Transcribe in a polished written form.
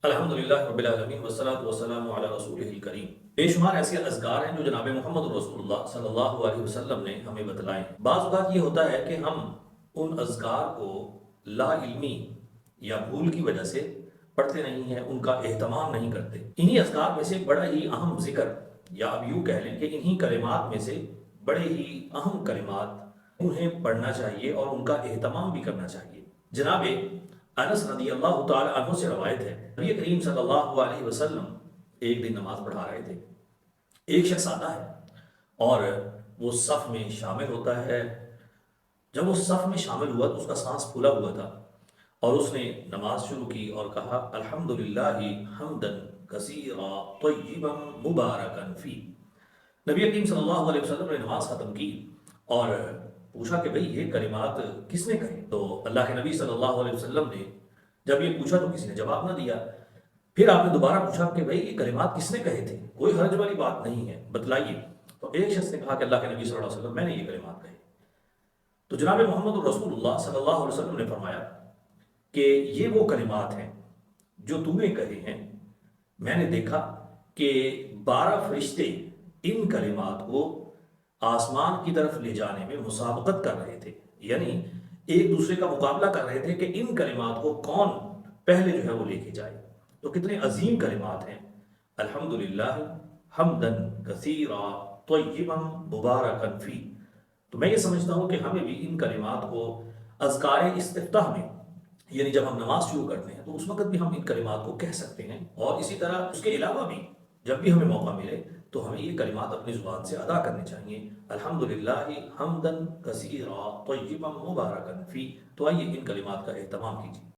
الحمدللہ رب العالمین والصلاة والسلام علی رسولہ الکریم۔ بے شمار ایسے اذکار ہیں جو جناب محمد رسول اللہ صلی اللہ علیہ وسلم نے ہمیں بتلائے ہیں۔ بعض اوقات یہ ہوتا ہے کہ ہم ان اذکار کو لا علمی یا بھول کی وجہ سے پڑھتے نہیں ہیں، ان کا اہتمام نہیں کرتے۔ انہی اذکار میں سے بڑا ہی اہم ذکر، یا اب یوں کہہ لیں کہ انہی کلمات میں سے بڑے ہی اہم کلمات، انہیں پڑھنا چاہیے اور ان کا اہتمام بھی کرنا چاہیے۔ جناب انس رضی اللہ تعالی عنہ سے روایت ہے، نبی کریم صلی اللہ علیہ وسلم ایک دن نماز پڑھا رہے تھے۔ ایک شخص آتا ہے اور وہ صف میں شامل ہوتا ہے۔ جب وہ صف میں شامل ہوا تو اس کا سانس پھولا ہوا تھا اور اس نے نماز شروع کی اور کہا الحمدللہ حمدا کثیرا طیبا مبارکا فی۔ نبی کریم صلی اللہ علیہ وسلم نے نماز ختم کی اور پوچھا کہ بھئی یہ کلمات کس نے کہے؟ تو اللہ کے نبی صلی اللہ علیہ وسلم نے جب یہ پوچھا تو کسی نے جواب نہ دیا۔ پھر آپ نے دوبارہ پوچھا کہ بھئی یہ کلمات کس نے کہے تھے؟ کوئی حرج والی بات نہیں ہے، بتلائیے۔ تو ایک شخص نے کہا کہ اللہ کے نبی صلی اللہ علیہ وسلم میں نے یہ کلمات کہے۔ تو جناب محمد رسول اللہ صلی اللہ علیہ وسلم نے فرمایا کہ یہ وہ کلمات ہیں جو تم نے کہے ہیں۔ میں نے دیکھا کہ 12 فرشتے ان کلمات کو آسمان کی طرف لے جانے میں مسابقت کر رہے تھے، یعنی ایک دوسرے کا مقابلہ کر رہے تھے کہ ان کلمات کو کون پہلے جو ہے وہ لے کے جائے۔ تو کتنے عظیم کلمات ہیں، الحمدللہ حمدا کثیرا طیبا مبارکا فی۔ تو میں یہ سمجھتا ہوں کہ ہمیں بھی ان کلمات کو اذکار استفتاح میں، یعنی جب ہم نماز شروع کرتے ہیں تو اس وقت بھی ہم ان کلمات کو کہہ سکتے ہیں، اور اسی طرح اس کے علاوہ بھی جب بھی ہمیں موقع ملے تو ہمیں یہ کلمات اپنی زبان سے ادا کرنے چاہیے، الحمدللہ حمدا کثیرا طیبا مبارکا فی۔ تو آئیے ان کلمات کا اہتمام کیجیے۔